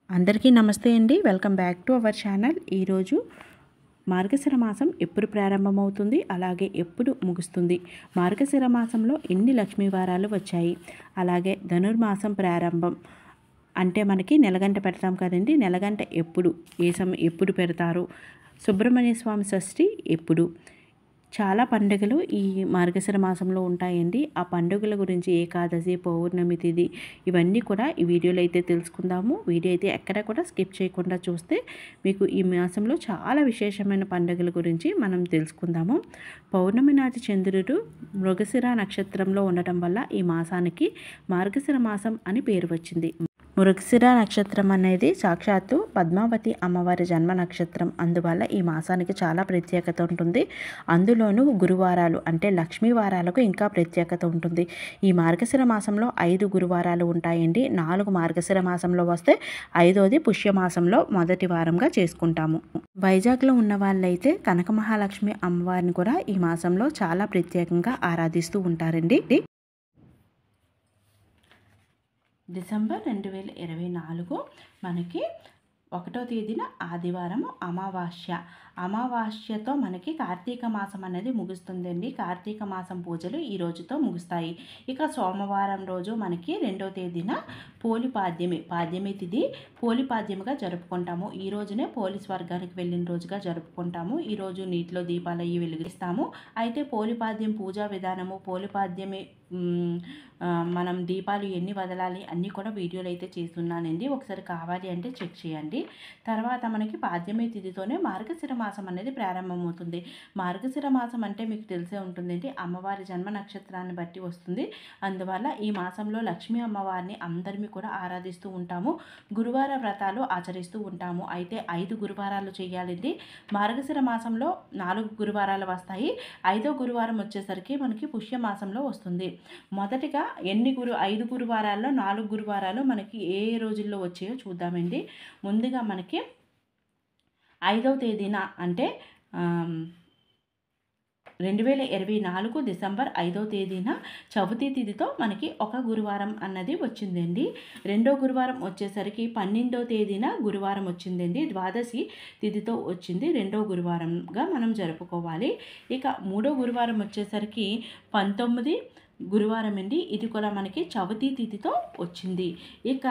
అందరికీ నమస్తే అండి. Welcome back to our channel. ఈరోజు మార్గశిర మాసం ఎప్పుడు ప్రారంభమవుతుంది, అలాగే ఎప్పుడు ముగుస్తుంది, మార్గశిర మాసంలో ఎన్ని లక్ష్మీ వారాలు వచ్చాయి, అలాగే ధనుర్మాసం ప్రారంభం అంటే మనకి నెలగంట పెడతాం కదండి. నెలగంట ఎప్పుడు, ఎప్పుడు పెడతారు, సుబ్రహ్మణ్య స్వామి షష్ఠి ఎప్పుడు, చాలా పండుగలు ఈ మార్గశిర మాసంలో ఉంటాయండి. ఆ పండుగల గురించి ఏకాదశి, పౌర్ణమి తిథి ఇవన్నీ కూడా ఈ వీడియోలో అయితే తెలుసుకుందాము. వీడియో అయితే ఎక్కడ కూడా స్కిప్ చేయకుండా చూస్తే మీకు ఈ మాసంలో చాలా విశేషమైన పండుగల గురించి మనం తెలుసుకుందాము. పౌర్ణమి నాటి చంద్రుడు మృగశిర నక్షత్రంలో ఉండటం వల్ల ఈ మాసానికి మార్గశిర మాసం అని పేరు వచ్చింది. మృగశిర నక్షత్రం అనేది సాక్షాత్తు పద్మావతి అమ్మవారి జన్మ నక్షత్రం. అందువల్ల ఈ మాసానికి చాలా ప్రత్యేకత ఉంటుంది. అందులోనూ గురువారాలు అంటే లక్ష్మీ వారాలకు ఇంకా ప్రత్యేకత ఉంటుంది. ఈ మార్గశిర మాసంలో 5 గురువారాలు ఉంటాయండి. 4 మార్గశిర మాసంలో వస్తే 5వది పుష్యమాసంలో మొదటి వారంగా చేసుకుంటాము. వైజాగ్లో ఉన్న వాళ్ళైతే కనక మహాలక్ష్మి అమ్మవారిని కూడా ఈ మాసంలో చాలా ప్రత్యేకంగా ఆరాధిస్తూ ఉంటారండి. డిసెంబర్ 2024 మనకి 1వ తేదీన ఆదివారం అమావాస్యతో మనకి కార్తీక మాసం అనేది ముగుస్తుందండి. కార్తీక మాసం పూజలు ఈ రోజుతో ముగుస్తాయి. ఇక సోమవారం రోజు మనకి 2వ తేదీన పాడ్యమి తిథి పోలిపాడ్యమిగా జరుపుకుంటాము. ఈ రోజునే పోలి స్వర్గానికి వెళ్ళిన రోజుగా జరుపుకుంటాము. ఈరోజు నీటిలో దీపాలు అవి వెలిగిస్తాము. అయితే పోలిపాడ్యం పూజా విధానము, పోలిపాడ్యమి మనం దీపాలు ఎన్ని వదలాలి అన్నీ కూడా వీడియోలు అయితే చేస్తున్నానండి. ఒకసారి కావాలి అంటే చెక్ చేయండి. తర్వాత మనకి పాడ్యమి తిథితోనే మార్గశిర మాసం అనేది ప్రారంభమవుతుంది. మార్గశిర మాసం అంటే మీకు తెలిసే ఉంటుందండి, అమ్మవారి జన్మ నక్షత్రాన్ని బట్టి వస్తుంది. అందువల్ల ఈ మాసంలో లక్ష్మీ అమ్మవారిని అందరినీ కూడా ఆరాధిస్తూ ఉంటాము. గురువార వ్రతాలు ఆచరిస్తూ ఉంటాము. అయితే 5 గురువారాలు చేయాలండి. మార్గశిర మాసంలో 4 గురువారాలు వస్తాయి. 5వ గురువారం వచ్చేసరికి మనకి పుష్యమాసంలో వస్తుంది. మొదటిగా 5 గురువారాల్లో 4 గురువారాలు మనకి ఏ రోజుల్లో వచ్చాయో చూద్దామండి. ముందుగా మనకి 5వ తేదీన అంటే 2024 డిసెంబర్ 5వ తేదీన చవితి తిథితో మనకి ఒక గురువారం అన్నది వచ్చిందండి. 2వ గురువారం వచ్చేసరికి 12వ తేదీన గురువారం వచ్చిందండి. ద్వాదశి తిథితో వచ్చింది. 2వ గురువారంగా మనం జరుపుకోవాలి. ఇక 3వ గురువారం వచ్చేసరికి 19 గురువారం అండి. ఇది కూడా మనకి చవితి తిథితో వచ్చింది. ఇక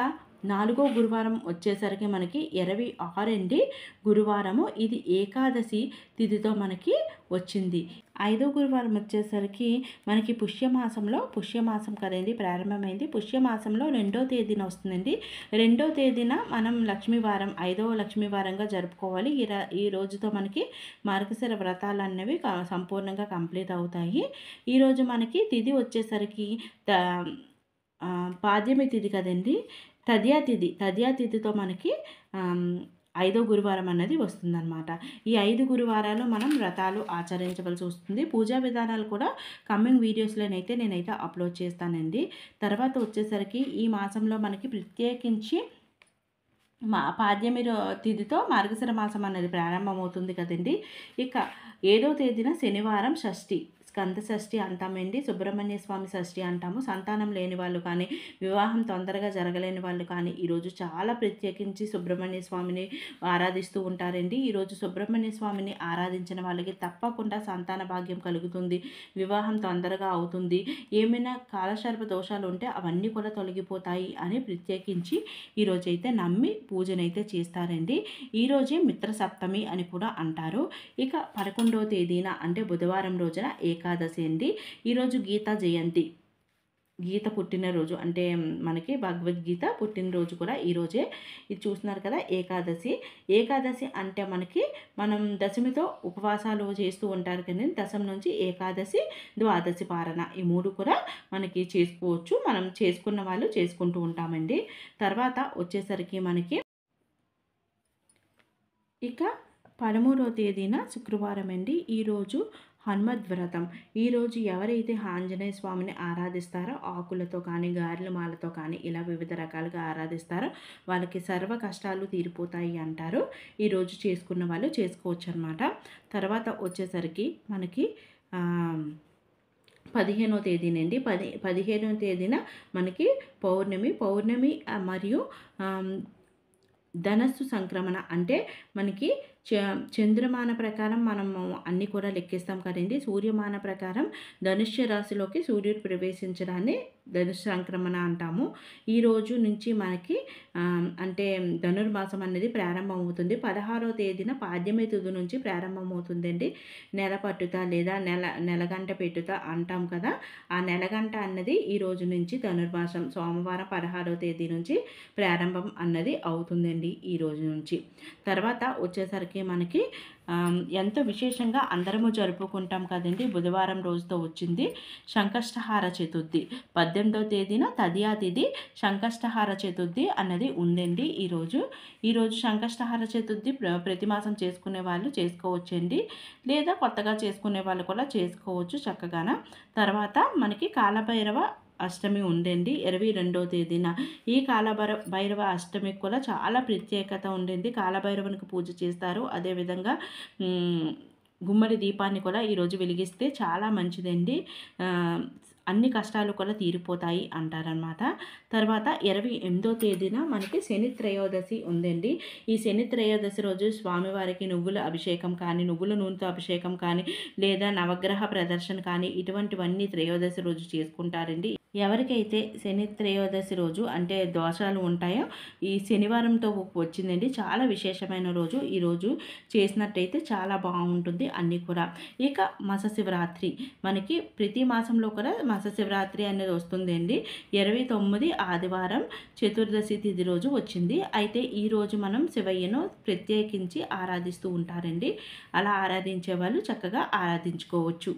4వ గురువారం వచ్చేసరికి మనకి 26 అండి గురువారము. ఇది ఏకాదశి తిథితో మనకి వచ్చింది. 5వ గురువారం వచ్చేసరికి మనకి పుష్యమాసం కదండి ప్రారంభమైంది. పుష్యమాసంలో 2వ తేదీన వస్తుందండి. 2వ తేదీన మనం లక్ష్మీవారం 5వ లక్ష్మీవారంగా జరుపుకోవాలి. ఈ రోజుతో మనకి మార్గశిర వ్రతాలు అనేవి సంపూర్ణంగా కంప్లీట్ అవుతాయి. ఈరోజు మనకి తిథి వచ్చేసరికి పాడ్యమి తిథి కదండి, తదియా తిథితో మనకి 5వ గురువారం అన్నది వస్తుందన్నమాట. ఈ 5 గురువారాలు మనం వ్రతాలు ఆచరించవలసి వస్తుంది. పూజా విధానాలు కూడా కమింగ్ వీడియోస్లోనైతే నేనైతే అప్లోడ్ చేస్తానండి. తర్వాత వచ్చేసరికి ఈ మాసంలో మనకి ప్రత్యేకించి పాడ్యమి తిథితో మార్గశిర మాసం అనేది ప్రారంభమవుతుంది కదండి. ఇక 7వ తేదీన శనివారం షష్ఠి, స్కంద షష్ఠి అంటామండి. సుబ్రహ్మణ్య స్వామి షష్ఠి అంటాము. సంతానం లేని వాళ్ళు కానీ, వివాహం తొందరగా జరగలేని వాళ్ళు కానీ ఈరోజు చాలా ప్రత్యేకించి సుబ్రహ్మణ్య స్వామిని ఆరాధిస్తూ ఉంటారండి. ఈరోజు సుబ్రహ్మణ్య స్వామిని ఆరాధించిన వాళ్ళకి తప్పకుండా సంతాన భాగ్యం కలుగుతుంది, వివాహం తొందరగా అవుతుంది, ఏమైనా కాలసర్ప దోషాలు ఉంటే అవన్నీ కూడా తొలగిపోతాయి అని ప్రత్యేకించి ఈరోజైతే నమ్మి పూజనైతే చేస్తారండి. ఈరోజే మిత్ర సప్తమి అని కూడా అంటారు. ఇక 11వ తేదీన అంటే బుధవారం రోజున ఏకాదశి అండి. ఈరోజు గీతా జయంతి, గీత పుట్టినరోజు అంటే మనకి భగవద్గీత పుట్టినరోజు కూడా ఈరోజే. ఇది చూస్తున్నారు కదా ఏకాదశి అంటే మనం దశమితో ఉపవాసాలు చేస్తూ ఉంటారు కదా. దశమి నుంచి ఏకాదశి, ద్వాదశి పారణ ఈ 3 కూడా మనకి చేసుకోవచ్చు. మనం చేసుకున్న వాళ్ళు చేసుకుంటూ ఉంటామండి. తర్వాత వచ్చేసరికి మనకి ఇక 13వ తేదీన శుక్రవారం అండి. ఈరోజు హనుమద్ వ్రతం. ఈరోజు ఎవరైతే ఆంజనేయ స్వామిని ఆరాధిస్తారో ఆకులతో కానీ, గారెల మాలతో కానీ ఇలా వివిధ రకాలుగా ఆరాధిస్తారో వాళ్ళకి సర్వ కష్టాలు తీరిపోతాయి అంటారు. ఈరోజు చేసుకున్న వాళ్ళు చేసుకోవచ్చు అన్నమాట. తర్వాత వచ్చేసరికి మనకి 15వ తేదీనండి. 15వ తేదీన మనకి పౌర్ణమి మరియు ధనస్సు సంక్రమణ అంటే మనకి చంద్రమాన ప్రకారం మనము అన్నీ కూడా లెక్కిస్తాం కదండి. సూర్యమాన ప్రకారం ధనుష్య రాశిలోకి సూర్యుడు ప్రవేశించడాన్ని ధనుస్సు సంక్రమణ అంటాము. ఈ రోజు నుంచి మనకి అంటే ధనుర్మాసం అనేది ప్రారంభమవుతుంది. 16వ తేదీన పాడ్యమి తిథి నుంచి ప్రారంభమవుతుందండి. నెల పట్టుత లేదా నెలగంట పెట్టుత అంటాం కదా. ఆ నెలగంట అన్నది ఈ రోజు నుంచి ధనుర్మాసం సోమవారం 16వ తేదీ నుంచి ప్రారంభం అన్నది అవుతుందండి ఈ రోజు నుంచి. తర్వాత వచ్చేసరికి మనకి ఎంతో విశేషంగా అందరము జరుపుకుంటాం కదండి. బుధవారం రోజుతో వచ్చింది సంకష్టహార చతుర్థి. 18వ తేదీన తదియా తిథి సంకష్టహార చతుర్థి అన్నది ఉందండి ఈరోజు సంకష్టహార చతుర్థి ప్రతి మాసం చేసుకునే వాళ్ళు చేసుకోవచ్చండి, లేదా కొత్తగా చేసుకునే వాళ్ళు కూడా చేసుకోవచ్చు చక్కగాన. తర్వాత మనకి కాలభైరవ అష్టమి ఉందండి 22వ తేదీన. ఈ భైరవ అష్టమికి కూడా చాలా ప్రత్యేకత ఉండింది. కాలభైరవునికి పూజ చేస్తారు. అదేవిధంగా గుమ్మడి దీపాన్ని కూడా ఈరోజు వెలిగిస్తే చాలా మంచిదండి. అన్ని కష్టాలు కూడా తీరిపోతాయి అంటారనమాట. తర్వాత 28వ తేదీన మనకి శని త్రయోదశి ఉందండి. ఈ శని త్రయోదశి రోజు స్వామివారికి నువ్వుల అభిషేకం కానీ, నువ్వుల నూనెతో అభిషేకం కానీ, లేదా నవగ్రహ ప్రదర్శన కానీ ఇటువంటివన్నీ త్రయోదశి రోజు చేసుకుంటారండి. ఎవరికైతే శని త్రయోదశి రోజు అంటే దోషాలు ఉంటాయో ఈ శనివారంతో వచ్చిందండి. చాలా విశేషమైన రోజు. ఈరోజు చేసినట్టయితే చాలా బాగుంటుంది అన్నీ కూడా. ఇక మాస శివరాత్రి మనకి ప్రతి మాసంలో కూడా మాస శివరాత్రి అనేది వస్తుందండి. 29 ఆదివారం చతుర్దశి తిథి రోజు వచ్చింది. అయితే ఈరోజు మనం శివయ్యను ప్రత్యేకించి ఆరాధిస్తూ ఉంటారండి. అలా ఆరాధించే వాళ్ళు చక్కగా ఆరాధించుకోవచ్చు.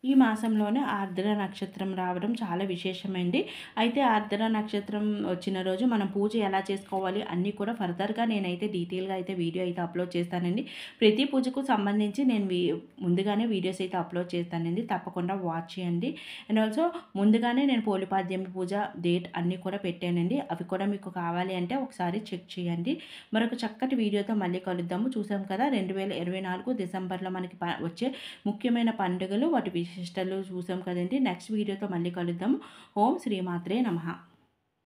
ఈ మాసంలోనే ఆర్ద్ర నక్షత్రం రావడం చాలా విశేషమైంది. అయితే ఆర్ద్ర నక్షత్రం వచ్చిన రోజు మనం పూజ ఎలా చేసుకోవాలి అన్నీ కూడా ఫర్దర్గా నేనైతే డీటెయిల్గా అయితే వీడియో అయితే అప్లోడ్ చేస్తానండి. ప్రతి పూజకు సంబంధించి నేను ముందుగానే వీడియోస్ అయితే అప్లోడ్ చేస్తానండి. తప్పకుండా వాచ్ చేయండి. అండ్ ఆల్సో ముందుగానే నేను పోలిపాద్యమి పూజ డేట్ అన్నీ కూడా పెట్టానండి. అవి కూడా మీకు కావాలి అంటే ఒకసారి చెక్ చేయండి. మరొక చక్కటి వీడియోతో మళ్ళీ కలుద్దాము. చూసాం కదా 2024 డిసెంబర్లో మనకి వచ్చే ముఖ్యమైన పండుగలు వాటి విశిష్టలు చూసాం కదండి. నెక్స్ట్ వీడియోతో మళ్ళీ కలుద్దాం. ఓం శ్రీమాత్రే నమః.